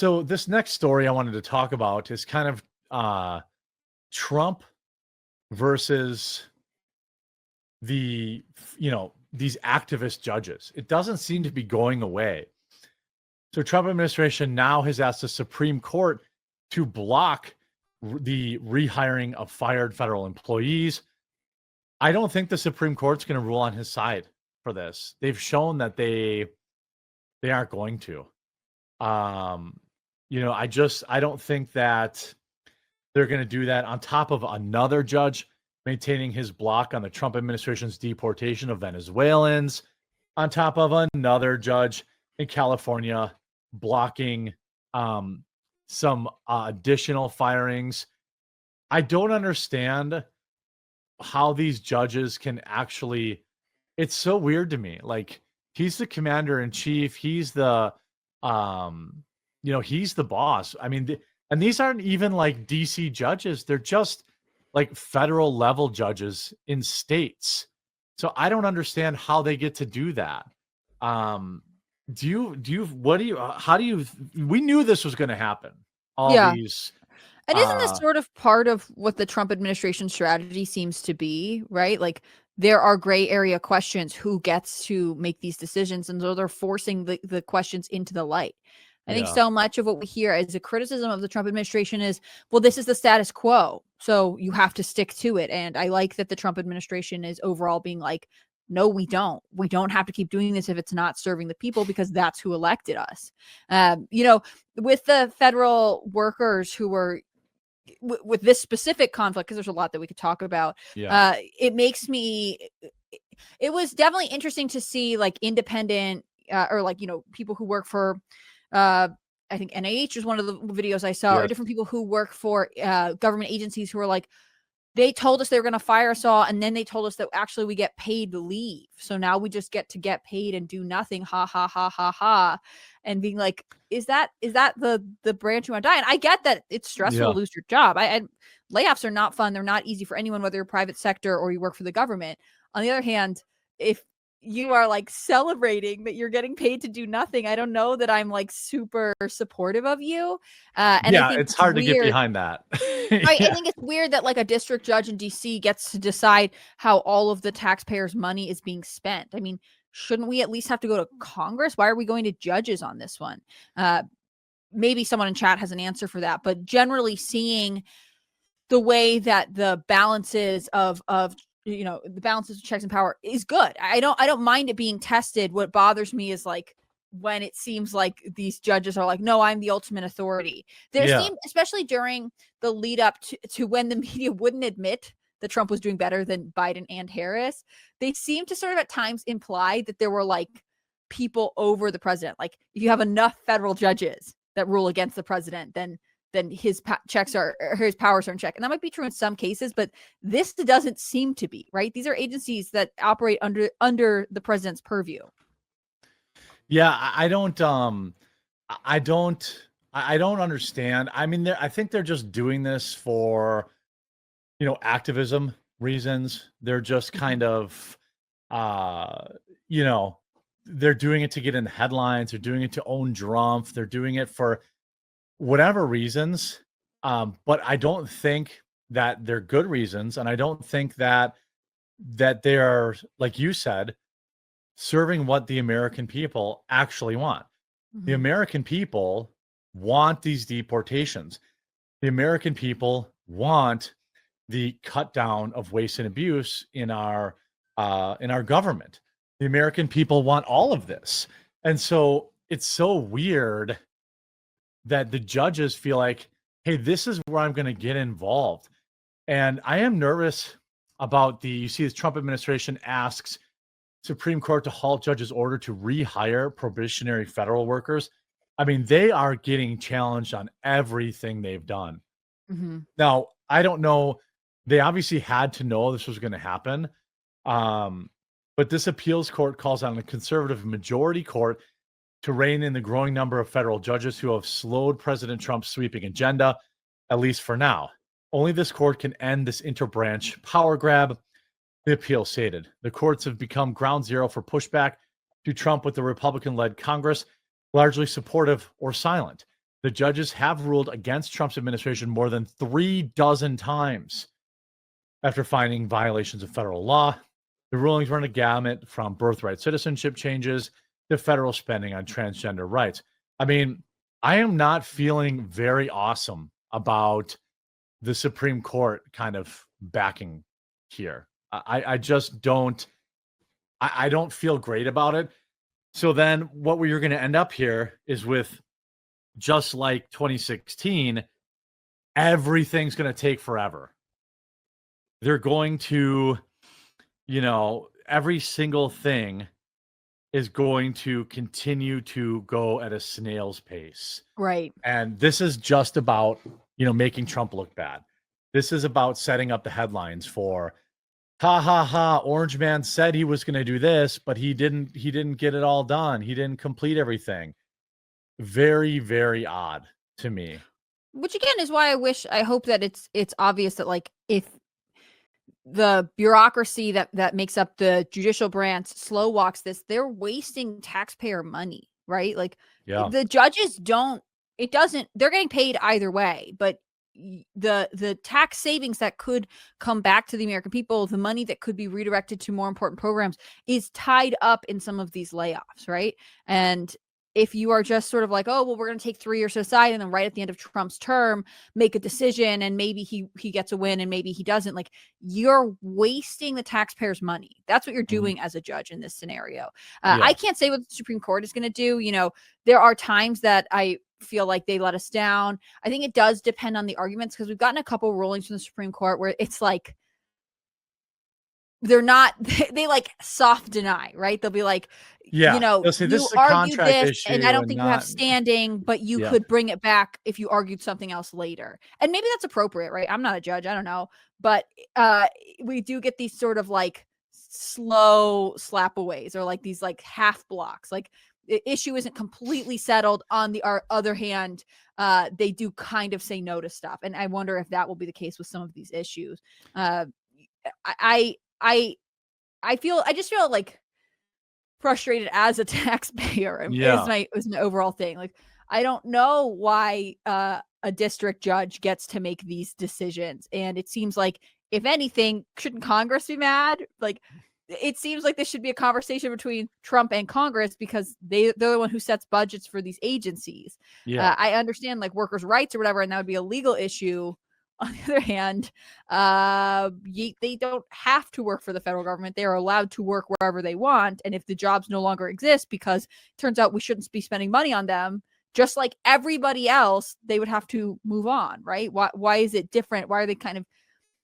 So this next story I wanted to talk about is kind of Trump versus the, these activist judges. It doesn't seem to be going away. So Trump administration now has asked the Supreme Court to block the rehiring of fired federal employees. I don't think the Supreme Court's going to rule on his side for this. They've shown that they aren't going to. I don't think that they're going to do that on top of another judge maintaining his block on the Trump administration's deportation of Venezuelans, on top of another judge in California blocking some additional firings. I don't understand how these judges can actually, it's so weird to me. Like, he's the commander in chief. He's the, he's the boss. I mean, and these aren't even like DC judges. They're just like federal level judges in states. So I don't understand how they get to do that. We knew this was going to happen. These. And isn't this sort of part of what the Trump administration strategy seems to be, right? Like, there are gray area questions. Who gets to make these decisions? And so they're forcing the questions into the light. I think so much of what we hear as a criticism of the Trump administration is, well, this is the status quo, so you have to stick to it. And I like that the Trump administration is overall being like, no, we don't. We don't have to keep doing this if it's not serving the people, because that's who elected us. With the federal workers who were with this specific conflict, because there's a lot that we could talk about. It was definitely interesting to see like independent people who work for I think NIH is one of the videos I saw, or different people who work for government agencies who are like, they told us they were going to fire us all, and then they told us that actually we get paid to leave. So now we just get paid and do nothing. Ha ha ha ha ha. And being like, is that the branch you want to die? And I get that it's stressful to lose your job. Layoffs are not fun. They're not easy for anyone, whether you're private sector or you work for the government. On the other hand, if you are like celebrating that you're getting paid to do nothing, I don't know that I'm like super supportive of you. And I think it's hard to get behind that. I think it's weird that like a district judge in DC gets to decide how all of the taxpayers' money is being spent. I mean, shouldn't we at least have to go to Congress? Why are we going to judges on this one? Maybe someone in chat has an answer for that, but generally seeing the way that the balances of the balances of checks and power is good. I don't mind it being tested. What bothers me is like when it seems like these judges are like, no, I'm the ultimate authority. Seemed, especially during the lead up to when the media wouldn't admit that Trump was doing better than Biden and Harris, they seem to sort of at times imply that there were like people over the president. Like, if you have enough federal judges that rule against the president, then his powers are in check. And that might be true in some cases, but this doesn't seem to be, right? These are agencies that operate under the president's purview. Yeah, I don't understand. I mean, I think they're just doing this for, activism reasons. They're just kind of, they're doing it to get in the headlines. They're doing it to own Drumpf. They're doing it for whatever reasons, but I don't think that they're good reasons, and I don't think that they're, like you said, serving what the American people actually want. Mm-hmm. The American people want these deportations. The American people want the cut down of waste and abuse in our government. The American people want all of this, and so it's so weird that the judges feel like, hey, this is where I'm going to get involved. And I am nervous about you see the Trump administration asks Supreme Court to halt judges' order to rehire probationary federal workers. I mean, they are getting challenged on everything they've done. Mm-hmm. Now, I don't know. They obviously had to know this was going to happen. But this appeals court calls on the conservative majority court to rein in the growing number of federal judges who have slowed President Trump's sweeping agenda, at least for now. Only this court can end this interbranch power grab, the appeal stated. The courts have become ground zero for pushback to Trump with the Republican-led Congress, largely supportive or silent. The judges have ruled against Trump's administration more than 36 times after finding violations of federal law. The rulings run a gamut from birthright citizenship changes to federal spending on transgender rights. I mean, I am not feeling very awesome about the Supreme Court kind of backing here. I just don't. I don't feel great about it. So then what we're going to end up here is with, just like 2016, everything's going to take forever. They're going to, every single thing is going to continue to go at a snail's pace. Right. And this is just about, making Trump look bad. This is about setting up the headlines for, ha ha ha, Orange Man said he was going to do this, but he didn't get it all done. He didn't complete everything. Very, very odd to me. Which again is why I hope that it's obvious that, like, if the bureaucracy that makes up the judicial branch slow walks this, they're wasting taxpayer money, right? Like, the judges they're getting paid either way, but the tax savings that could come back to the American people, the money that could be redirected to more important programs, is tied up in some of these layoffs, right? And if you are just sort of like, oh, well, we're going to take 3 years to decide, and then right at the end of Trump's term, make a decision, and maybe he gets a win and maybe he doesn't, like, you're wasting the taxpayers' money. That's what you're doing as a judge in this scenario. I can't say what the Supreme Court is going to do. There are times that I feel like they let us down. I think it does depend on the arguments, because we've gotten a couple rulings from the Supreme Court where it's like, they like soft deny, right? They'll be like, they'll say, you argued this and I don't think you have standing, but you could bring it back if you argued something else later. And maybe that's appropriate, right? I'm not a judge, I don't know. But we do get these sort of like slow slapaways, or like these like half blocks. Like, the issue isn't completely settled. On the other hand, they do kind of say no to stuff. And I wonder if that will be the case with some of these issues. I just feel like frustrated as a taxpayer. Is my overall thing. Like, I don't know why a district judge gets to make these decisions. And it seems like, if anything, shouldn't Congress be mad? Like, it seems like this should be a conversation between Trump and Congress, because they're the one who sets budgets for these agencies. I understand like workers' rights or whatever, and that would be a legal issue. On the other hand, they don't have to work for the federal government. They are allowed to work wherever they want. And if the jobs no longer exist, because it turns out we shouldn't be spending money on them, just like everybody else, they would have to move on, right? Why is it different? Why are they kind of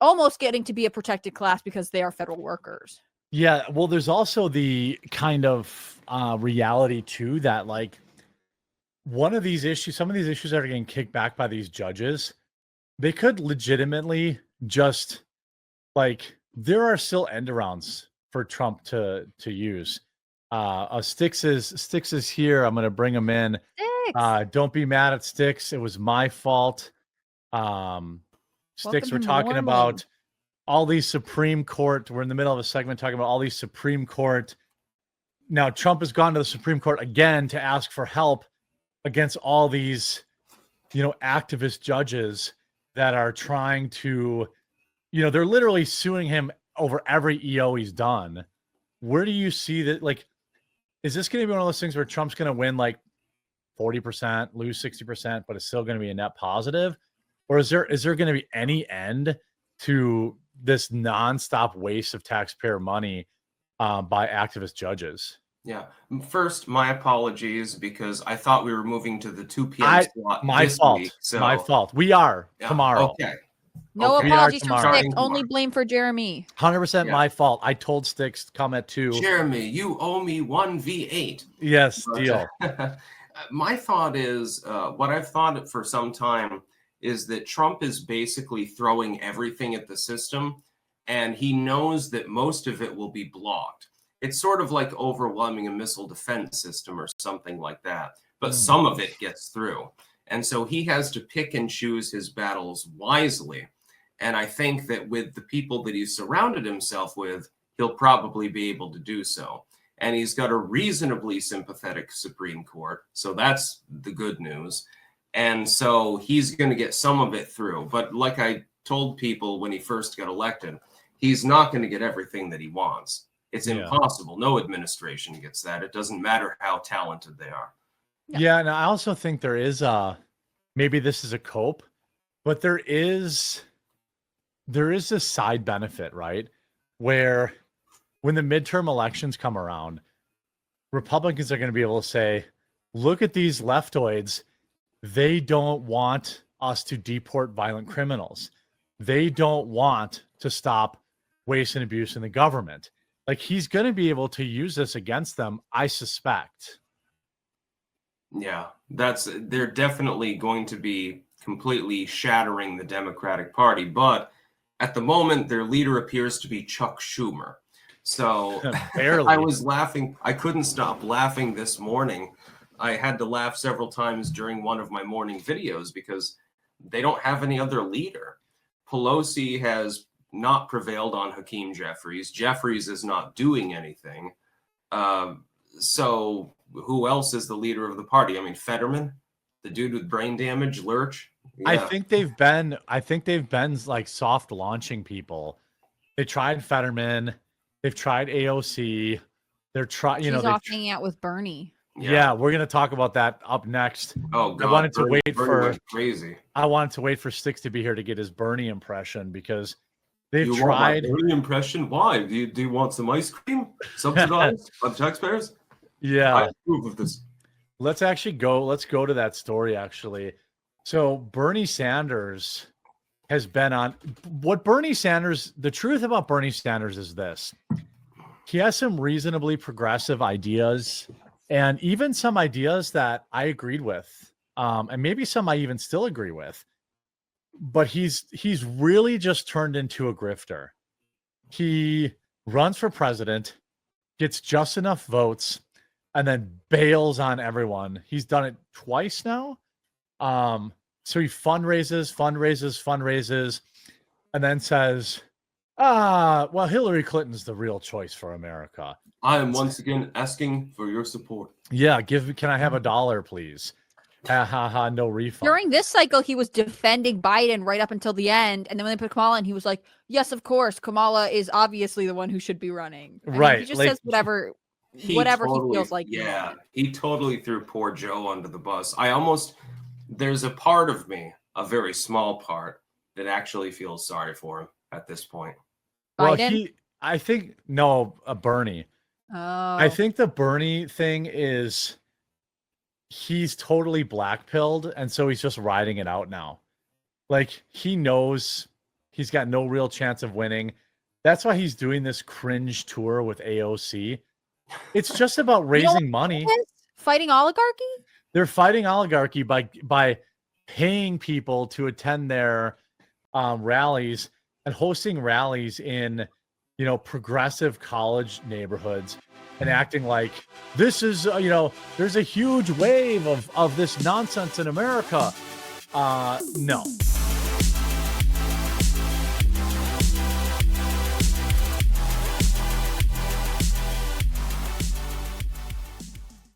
almost getting to be a protected class because they are federal workers? Yeah, well, there's also the kind of reality too that, like, some of these issues that are getting kicked back by these judges, they could legitimately just, like, there are still end arounds for Trump to use. Styx is here. I'm going to bring him in. Don't be mad at Styx. It was my fault. Styx, we're talking about all these Supreme Court. We're in the middle of a segment talking about all these Supreme Court. Now, Trump has gone to the Supreme Court again to ask for help against all these, activist judges that are trying to, they're literally suing him over every EO he's done. Where do you see that? Like, is this going to be one of those things where Trump's going to win like 40%, lose 60%, but it's still going to be a net positive? Or is there going to be any end to this nonstop waste of taxpayer money by activist judges? Yeah. First, my apologies, because I thought we were moving to the 2 p.m. slot this week. So my fault. We are tomorrow. Okay. No apologies from tomorrow. Styx. Only blame for Jeremy. 100% my fault. I told Styx to come at 2. Jeremy, you owe me 1v8. Yes, deal. My thought is, what I've thought for some time is that Trump is basically throwing everything at the system, and he knows that most of it will be blocked. It's sort of like overwhelming a missile defense system or something like that, but some of it gets through. And so he has to pick and choose his battles wisely. And I think that with the people that he's surrounded himself with, he'll probably be able to do so. And he's got a reasonably sympathetic Supreme Court. So that's the good news. And so he's going to get some of it through. But like I told people when he first got elected, he's not going to get everything that he wants. It's impossible. No administration gets that. It doesn't matter how talented they are. Yeah, and I also think there is maybe this is a cope, but there is a side benefit, right? Where when the midterm elections come around, Republicans are going to be able to say, look at these leftoids. They don't want us to deport violent criminals. They don't want to stop waste and abuse in the government. Like, he's going to be able to use this against them, I suspect. Yeah, they're definitely going to be completely shattering the Democratic Party. But at the moment, their leader appears to be Chuck Schumer. So Barely. I was laughing. I couldn't stop laughing this morning. I had to laugh several times during one of my morning videos because they don't have any other leader. Pelosi has not prevailed on Hakeem Jeffries. Jeffries is not doing anything. So who else is the leader of the party? I mean, Fetterman, the dude with brain damage, Lurch. Yeah. I think they've been like soft launching people. They tried Fetterman. They've tried AOC. They're trying, He's off hanging out with Bernie. Yeah, we're going to talk about that up next. Oh, God. I wanted Bernie to wait for Styx to be here to get his Bernie impression because they've you tried. Want my Bernie impression? Why? Do you want some ice cream subsidized by the taxpayers? Yeah. I approve of this. Let's go to that story, actually. So Bernie Sanders has been on the truth about Bernie Sanders is this. He has some reasonably progressive ideas and even some ideas that I agreed with. And maybe some I even still agree with. But he's really just turned into a grifter. He runs for president, gets just enough votes, and then bails on everyone. He's done it twice now. So he fundraises, and then says, well, Hillary Clinton's the real choice for America. I am once again asking for your support. Yeah, can I have $1, please? No refund. During this cycle, he was defending Biden right up until the end, and then when they put Kamala in, he was like, yes, of course, Kamala is obviously the one who should be running. I mean, he just says whatever he feels like. Yeah, he totally threw poor Joe under the bus. There's a part of me, a very small part, that actually feels sorry for him at this point. Biden? Well, Bernie. Oh. I think the Bernie thing is he's totally blackpilled, and so he's just riding it out now. Like, he knows he's got no real chance of winning. That's why he's doing this cringe tour with AOC. It's just about raising money. Fighting oligarchy? They're fighting oligarchy by paying people to attend their rallies and hosting rallies in, progressive college neighborhoods and acting like this is, there's a huge wave of this nonsense in America. No.